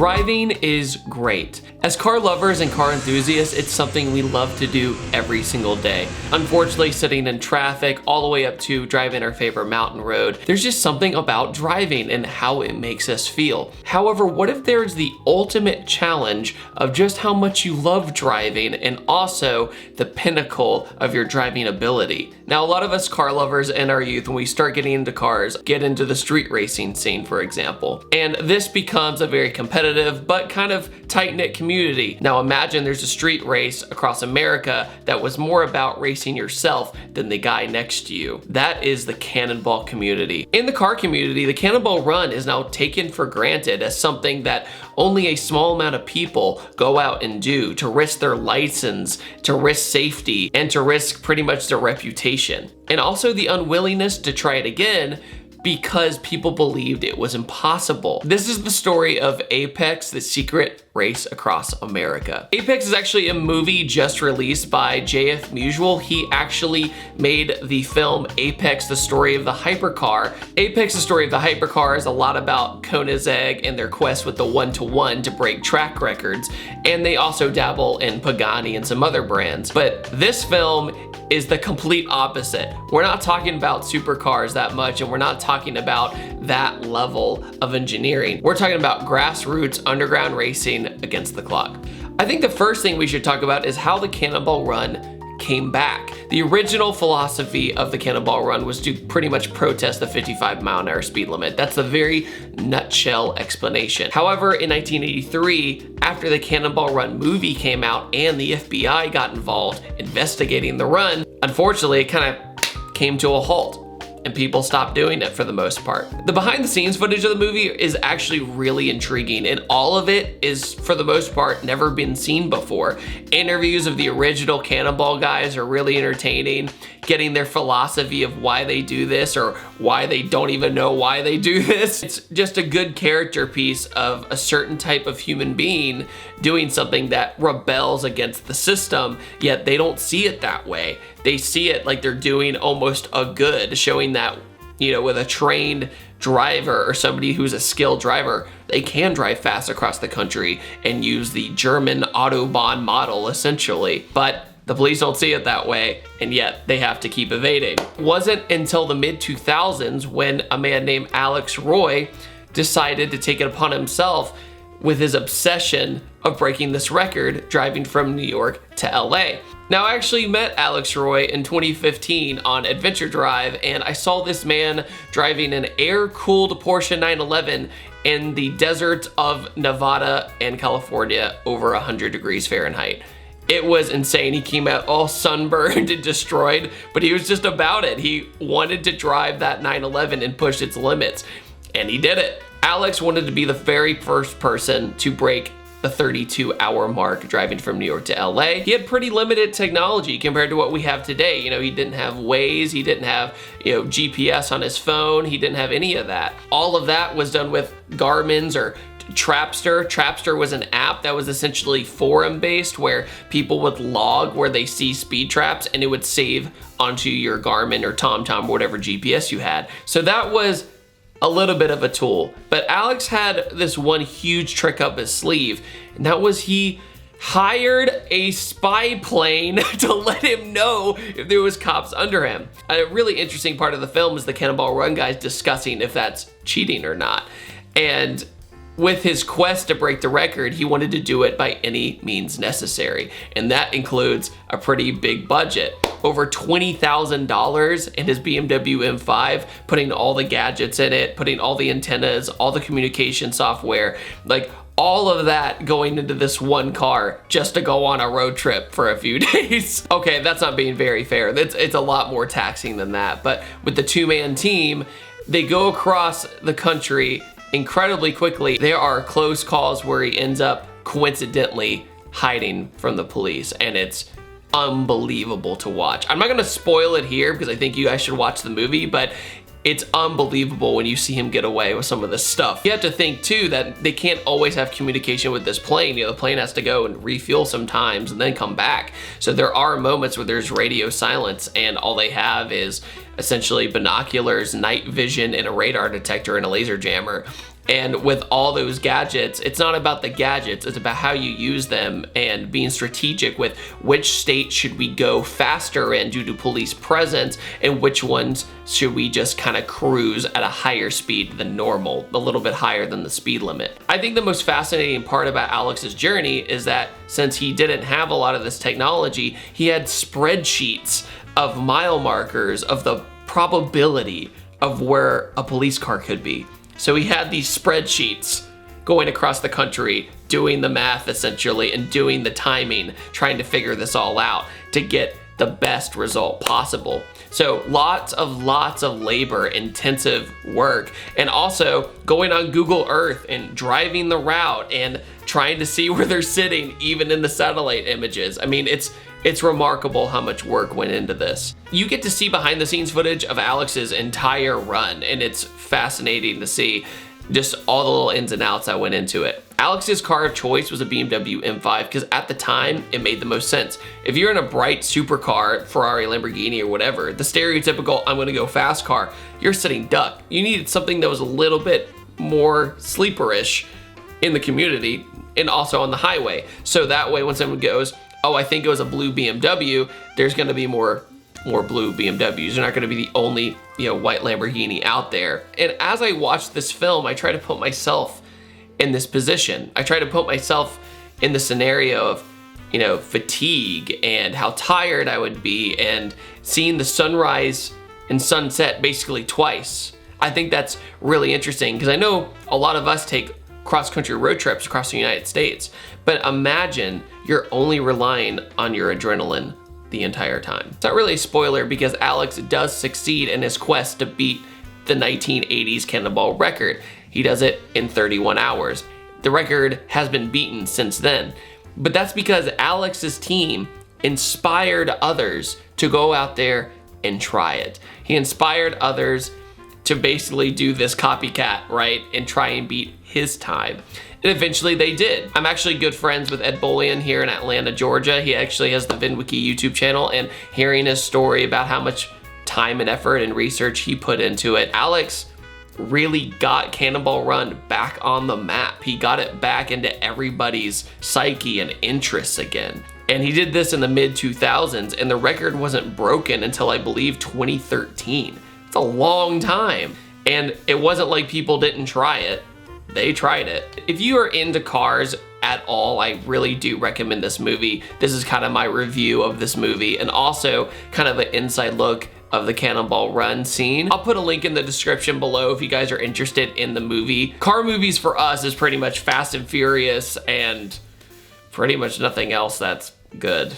Driving is great. As car lovers and car enthusiasts, it's something we love to do every single day. Unfortunately, sitting in traffic all the way up to driving our favorite mountain road, there's just something about driving and how it makes us feel. However, what if there's the ultimate challenge of just how much you love driving and also the pinnacle of your driving ability? Now, a lot of us car lovers in our youth, when we start getting into cars, get into the street racing scene, for example. And this becomes a very competitive but kind of tight-knit community. Now imagine there's a street race across America that was more about racing yourself than the guy next to you. That is the cannonball community. In the car community, the cannonball run is now taken for granted as something that only a small amount of people go out and do to risk their license, to risk safety, and to risk pretty much their reputation. And also the unwillingness to try it again because people believed it was impossible. This is the story of Apex, the secret race across America. Apex is actually a movie just released by JF Musial. He actually made the film Apex, the story of the hypercar. Apex, the story of the hypercar is a lot about Koenigsegg and their quest with the 1-to-1 to break track records. And they also dabble in Pagani and some other brands. But this film is the complete opposite. We're not talking about supercars that much, and we're not talking about that level of engineering. We're talking about grassroots underground racing against the clock. I think the first thing we should talk about is how the Cannonball Run came back. The original philosophy of the Cannonball Run was to pretty much protest the 55-mile-an-hour speed limit. That's the very nutshell explanation. However, in 1983, after the Cannonball Run movie came out and the FBI got involved investigating the run, unfortunately, it kind of came to a halt and people stopped doing it for the most part. The behind the scenes footage of the movie is actually really intriguing, and all of it is, for the most part, never been seen before. Interviews of the original Cannonball guys are really entertaining, getting their philosophy of why they do this or why they don't even know why they do this. It's just a good character piece of a certain type of human being doing something that rebels against the system, yet they don't see it that way. They see it like they're doing almost a good, showing that, you know, with a trained driver or somebody who's a skilled driver, they can drive fast across the country and use the German Autobahn model essentially. But the police don't see it that way, and yet they have to keep evading. It wasn't until the mid-2000s when a man named Alex Roy decided to take it upon himself with his obsession of breaking this record, driving from New York to LA. Now, I actually met Alex Roy in 2015 on Adventure Drive, and I saw this man driving an air-cooled Porsche 911 in the desert of Nevada and California over 100 degrees Fahrenheit. It was insane. He came out all sunburned and destroyed, but he was just about it. He wanted to drive that 911 and push its limits, and he did it. Alex wanted to be the very first person to break the 32-hour mark driving from New York to LA. He had pretty limited technology compared to what we have today. You know, he didn't have Waze, he didn't have, you know, GPS on his phone, he didn't have any of that. All of that was done with Garmin's or Trapster. Trapster was an app that was essentially forum-based where people would log where they see speed traps and it would save onto your Garmin or TomTom or whatever GPS you had. So that was a little bit of a tool. But Alex had this one huge trick up his sleeve, and that was he hired a spy plane to let him know if there was cops under him. A really interesting part of the film is the Cannonball Run guys discussing if that's cheating or not. And with his quest to break the record, he wanted to do it by any means necessary. And that includes a pretty big budget. Over $20,000 in his BMW M5, putting all the gadgets in it, putting all the antennas, all the communication software, like all of that going into this one car just to go on a road trip for a few days. Okay, that's not being very fair. It's a lot more taxing than that. But with the two-man team, they go across the country incredibly quickly. There are close calls where he ends up coincidentally hiding from the police, and it's unbelievable to watch. I'm not gonna spoil it here because I think you guys should watch the movie, but it's unbelievable when you see him get away with some of this stuff. You have to think too that they can't always have communication with this plane. You know, the plane has to go and refuel sometimes and then come back. So there are moments where there's radio silence and all they have is essentially binoculars, night vision, and a radar detector and a laser jammer. And with all those gadgets, it's not about the gadgets, it's about how you use them and being strategic with which state should we go faster in due to police presence and which ones should we just kind of cruise at a higher speed than normal, a little bit higher than the speed limit. I think the most fascinating part about Alex's journey is that since he didn't have a lot of this technology, he had spreadsheets of mile markers of the probability of where a police car could be. So he had these spreadsheets going across the country, doing the math essentially, and doing the timing, trying to figure this all out to get the best result possible. So lots of labor intensive work, and also going on Google Earth and driving the route and trying to see where they're sitting even in the satellite images. I mean, it's remarkable how much work went into this. You get to see behind the scenes footage of Alex's entire run, and it's fascinating to see just all the little ins and outs that went into it. Alex's car of choice was a BMW M5 because at the time it made the most sense. If you're in a bright supercar, Ferrari, Lamborghini, or whatever, the stereotypical I'm gonna go fast car, you're sitting duck. You needed something that was a little bit more sleeperish in the community and also on the highway. So that way when someone goes, oh, I think it was a blue BMW, there's gonna be more blue BMWs. They're not gonna be the only, white Lamborghini out there. And as I watched this film, I try to put myself in this position. I try to put myself in the scenario of, fatigue and how tired I would be and seeing the sunrise and sunset basically twice. I think that's really interesting because I know a lot of us take cross-country road trips across the United States, but imagine you're only relying on your adrenaline the entire time. It's not really a spoiler because Alex does succeed in his quest to beat the 1980s cannonball record. He does it in 31 hours. The record has been beaten since then, but that's because Alex's team inspired others to go out there and try it. He inspired others to basically do this copycat, right, and try and beat his time. And eventually they did. I'm actually good friends with Ed Bolian here in Atlanta, Georgia. He actually has the VinWiki YouTube channel, and hearing his story about how much time and effort and research he put into it, Alex really got Cannonball Run back on the map. He got it back into everybody's psyche and interests again. And he did this in the mid-2000s, and the record wasn't broken until I believe 2013. It's a long time. And it wasn't like people didn't try it. They tried it. If you are into cars at all, I really do recommend this movie. This is kind of my review of this movie and also kind of an inside look of the Cannonball Run scene. I'll put a link in the description below if you guys are interested in the movie. Car movies for us is pretty much Fast and Furious and pretty much nothing else that's good.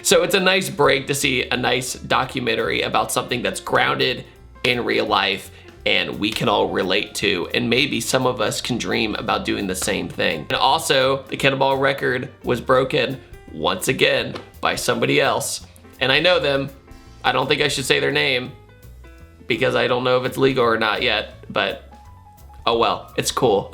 So it's a nice break to see a nice documentary about something that's grounded in real life and we can all relate to, and maybe some of us can dream about doing the same thing. And also, the Cannonball record was broken once again by somebody else. And I know them. I don't think I should say their name because I don't know if it's legal or not yet, but oh well, it's cool.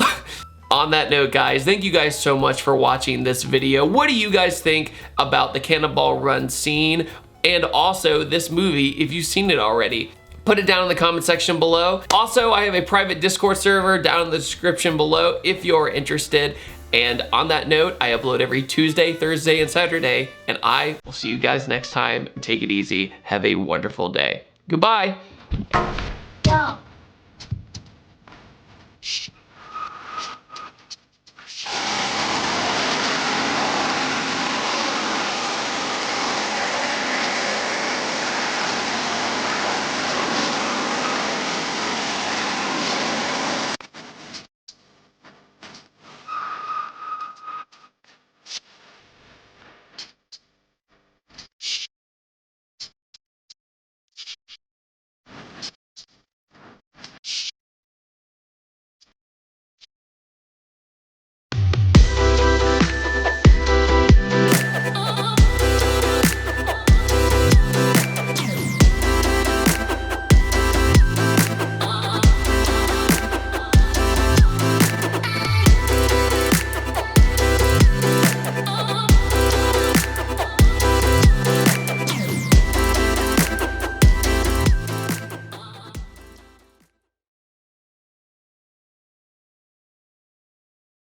On that note, guys, thank you guys so much for watching this video. What do you guys think about the Cannonball Run scene and also this movie if you've seen it already? Put it down in the comment section below. Also, I have a private Discord server down in the description below if you're interested. And on that note, I upload every Tuesday, Thursday, and Saturday. And I will see you guys next time. Take it easy. Have a wonderful day. Goodbye. Go.